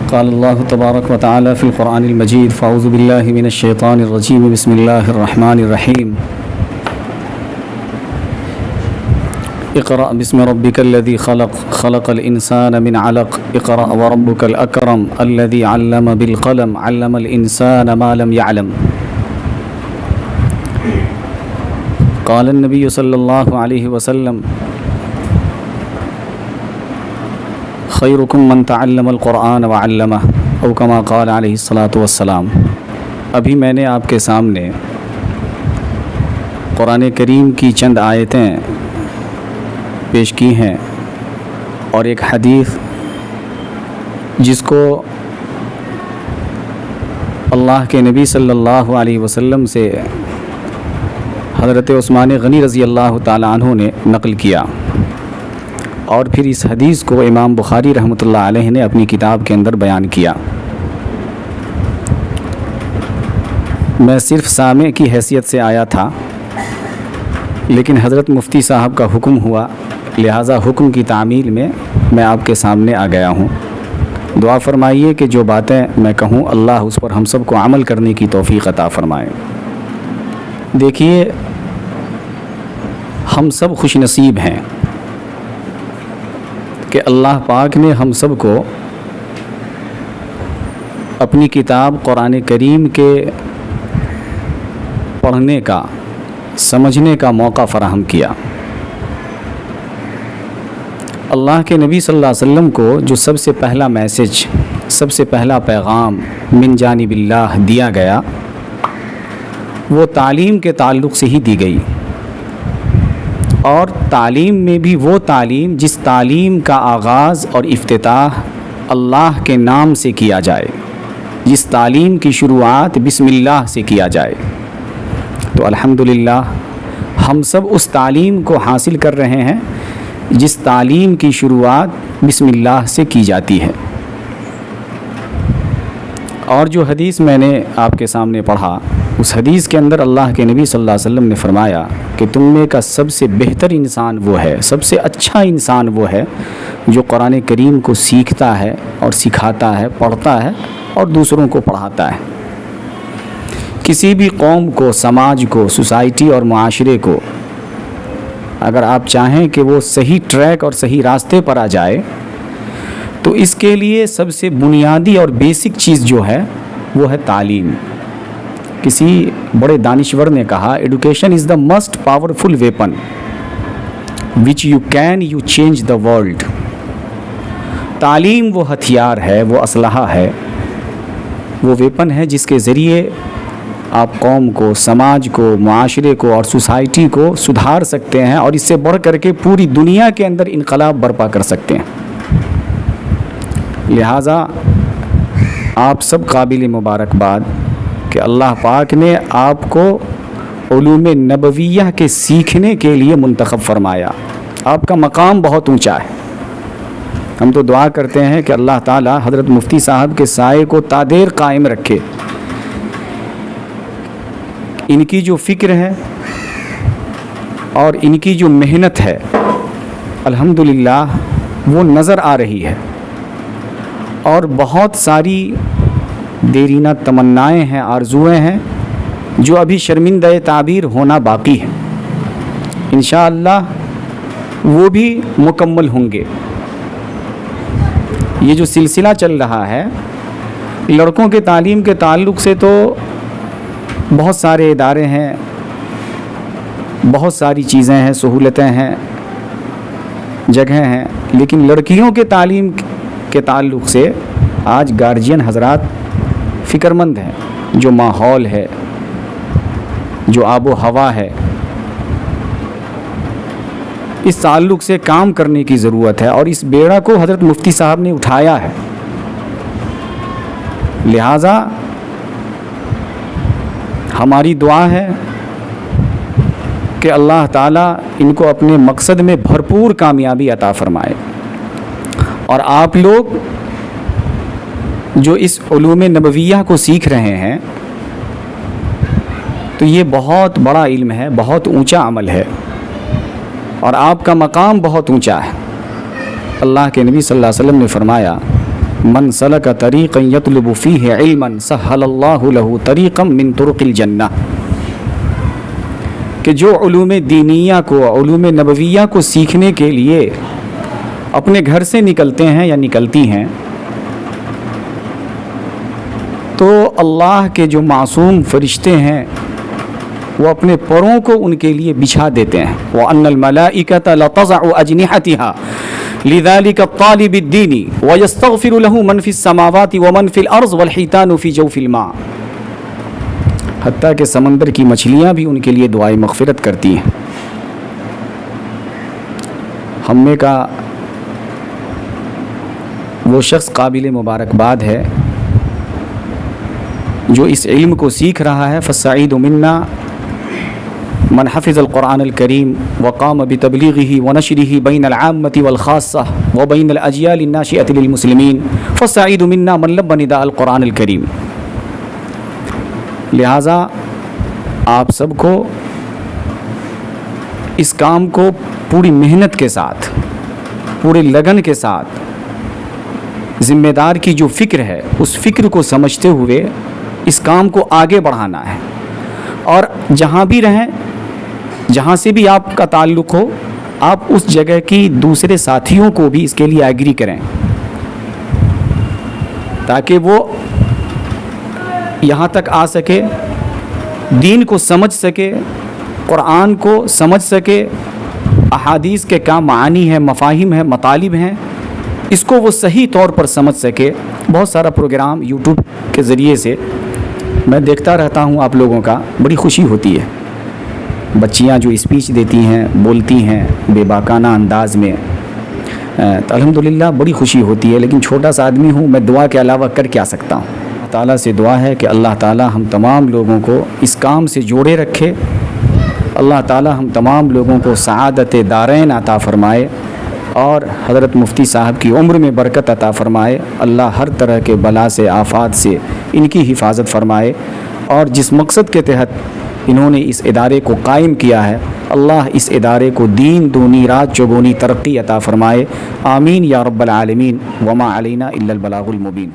قال الله تبارك وتعالى في القرآن المجيد فأعوذ بالله من الشيطان الرجيم بسم الله الرحمن الرحيم اقرأ باسم ربك الذي خلق خلق الإنسان من علق اقرأ وربك الأكرم الذي علم بالقلم علم الإنسان ما لم يعلم قال النبي صلى الله عليه وسلم خیرکم من تعلم القرآن وعلمہ او کما قال علیہ الصلاۃ والسلام۔ ابھی میں نے آپ کے سامنے قرآن کریم کی چند آیتیں پیش کی ہیں اور ایک حدیث جس کو اللہ کے نبی صلی اللہ علیہ وسلم سے حضرت عثمان غنی رضی اللہ تعالی عنہ نے نقل کیا، اور پھر اس حدیث کو امام بخاری رحمۃ اللہ علیہ نے اپنی کتاب کے اندر بیان کیا۔ میں صرف سامع کی حیثیت سے آیا تھا، لیکن حضرت مفتی صاحب کا حکم ہوا، لہٰذا حکم کی تعمیل میں آپ کے سامنے آ گیا ہوں۔ دعا فرمائیے کہ جو باتیں میں کہوں اللہ اس پر ہم سب کو عمل کرنے کی توفیق عطا فرمائے۔ دیکھیے، ہم سب خوش نصیب ہیں کہ اللہ پاک نے ہم سب کو اپنی کتاب قرآن کریم کے پڑھنے کا، سمجھنے کا موقع فراہم کیا۔ اللہ کے نبی صلی اللہ علیہ وسلم کو جو سب سے پہلا میسج، سب سے پہلا پیغام من جانب اللہ دیا گیا، وہ تعلیم کے تعلق سے ہی دی گئی، اور تعلیم میں بھی وہ تعلیم جس تعلیم کا آغاز اور افتتاح اللہ کے نام سے کیا جائے، جس تعلیم کی شروعات بسم اللہ سے کیا جائے۔ تو الحمدللہ ہم سب اس تعلیم کو حاصل کر رہے ہیں جس تعلیم کی شروعات بسم اللہ سے کی جاتی ہے۔ اور جو حدیث میں نے آپ کے سامنے پڑھا، اس حدیث کے اندر اللہ کے نبی صلی اللہ علیہ وسلم نے فرمایا کہ تم میں کا سب سے بہتر انسان وہ ہے، سب سے اچھا انسان وہ ہے جو قرآن کریم کو سیکھتا ہے اور سکھاتا ہے، پڑھتا ہے اور دوسروں کو پڑھاتا ہے۔ کسی بھی قوم کو، سماج کو، سوسائٹی اور معاشرے کو اگر آپ چاہیں کہ وہ صحیح ٹریک اور صحیح راستے پر آ جائے، تو اس کے لیے سب سے بنیادی اور بیسک چیز جو ہے وہ ہے تعلیم۔ کسی بڑے دانشور نے کہا، education is the must powerful weapon which you can you change the world. تعلیم وہ ہتھیار ہے، وہ اسلحہ ہے، وہ ویپن ہے جس کے ذریعے آپ قوم کو، سماج کو، معاشرے کو اور سوسائٹی کو سدھار سکتے ہیں، اور اس سے بڑھ کر کے پوری دنیا کے اندر انقلاب برپا کر سکتے ہیں۔ لہٰذا آپ سب قابل مبارکباد کہ اللہ پاک نے آپ کو علوم نبویہ کے سیکھنے کے لیے منتخب فرمایا۔ آپ کا مقام بہت اونچا ہے۔ ہم تو دعا کرتے ہیں کہ اللہ تعالی حضرت مفتی صاحب کے سائے کو تا دیر قائم رکھے۔ ان کی جو فکر ہے اور ان کی جو محنت ہے، الحمدللہ وہ نظر آ رہی ہے، اور بہت ساری دیرینہ تمنائیں ہیں، آرزوئیں ہیں جو ابھی شرمندہ تعبیر ہونا باقی ہے۔ انشاءاللہ وہ بھی مکمل ہوں گے۔ یہ جو سلسلہ چل رہا ہے لڑکوں کے تعلیم کے تعلق سے، تو بہت سارے ادارے ہیں، بہت ساری چیزیں ہیں، سہولتیں ہیں، جگہیں ہیں، لیکن لڑکیوں کے تعلیم کے تعلق سے آج گارجین حضرات فکر مند ہیں۔ جو ماحول ہے، جو آب و ہوا ہے، اس تعلق سے کام کرنے کی ضرورت ہے، اور اس بیڑا کو حضرت مفتی صاحب نے اٹھایا ہے۔ لہٰذا ہماری دعا ہے کہ اللہ تعالیٰ ان کو اپنے مقصد میں بھرپور کامیابی عطا فرمائے، اور آپ لوگ جو اس علوم نبویہ کو سیکھ رہے ہیں، تو یہ بہت بڑا علم ہے، بہت اونچا عمل ہے، اور آپ کا مقام بہت اونچا ہے۔ اللہ کے نبی صلی اللہ علیہ وسلم نے فرمایا من سلک طریقا یطلب فیہ علما سہل اللہ لہ طریقا من طرق الجنہ، کہ جو علوم دینیہ کو، علوم نبویہ کو سیکھنے کے لیے اپنے گھر سے نکلتے ہیں یا نکلتی ہیں، تو اللہ کے جو معصوم فرشتے ہیں وہ اپنے پروں کو ان کے لیے بچھا دیتے ہیں۔ وَأَنَّ الْمَلَائِكَةَ لَتَضَعُ أَجْنِحَتِهَا لِذَلِكَ الطَّالِبِ الدِّينِ وَيَسْتَغْفِرُ لَهُ مَنْ فِي السَّمَاوَاتِ وَمَنْ فِي الْأَرْضِ وَالْحِيتَانُ فِي جَوْفِ الْمَاءِ، حتیٰ کہ سمندر کی مچھلیاں بھی ان کے لیے دعائے مغفرت کرتی ہیں۔ ہم میں کا وہ شخص قابل مبارکباد ہے جو اس علم کو سیکھ رہا ہے۔ فَالسَّعِيدُ مِنَّا من حفظ القرآن الكريم وقام بتبلیغه ونشره بين العامة والخاصة وبين الأجيال الناشئة للمسلمين فالسعيد منا من لبى نداء القرآن الكريم۔ لہٰذا آپ سب کو اس کام کو پوری محنت کے ساتھ، پورے لگن کے ساتھ، ذمہ دار کی جو فکر ہے اس فکر کو سمجھتے ہوئے اس کام کو آگے بڑھانا ہے، اور جہاں بھی رہیں، جہاں سے بھی آپ کا تعلق ہو، آپ اس جگہ کی دوسرے ساتھیوں کو بھی اس کے لیے ایگری کریں، تاکہ وہ یہاں تک آ سکے، دین کو سمجھ سکے، قرآن کو سمجھ سکے، احادیث کے کیا معانی ہے، مفاہیم ہیں، مطالب ہیں، اس کو وہ صحیح طور پر سمجھ سکے۔ بہت سارا پروگرام یوٹیوب کے ذریعے سے میں دیکھتا رہتا ہوں، آپ لوگوں کا بڑی خوشی ہوتی ہے۔ بچیاں جو اسپیچ دیتی ہیں، بولتی ہیں بے باکانہ انداز میں، تو الحمدللہ بڑی خوشی ہوتی ہے، لیکن چھوٹا سا آدمی ہوں، میں دعا کے علاوہ کر کیا سکتا ہوں۔ اللہ تعالیٰ سے دعا ہے کہ اللہ تعالیٰ ہم تمام لوگوں کو اس کام سے جوڑے رکھے، اللہ تعالیٰ ہم تمام لوگوں کو سعادت دارین عطا فرمائے، اور حضرت مفتی صاحب کی عمر میں برکت عطا فرمائے، اللہ ہر طرح کے بلا سے، آفات سے ان کی حفاظت فرمائے، اور جس مقصد کے تحت انہوں نے اس ادارے کو قائم کیا ہے، اللہ اس ادارے کو دین دونی رات چوگونی ترقی عطا فرمائے، آمین یا رب العالمین، وما علینا الا البلاغ المبین۔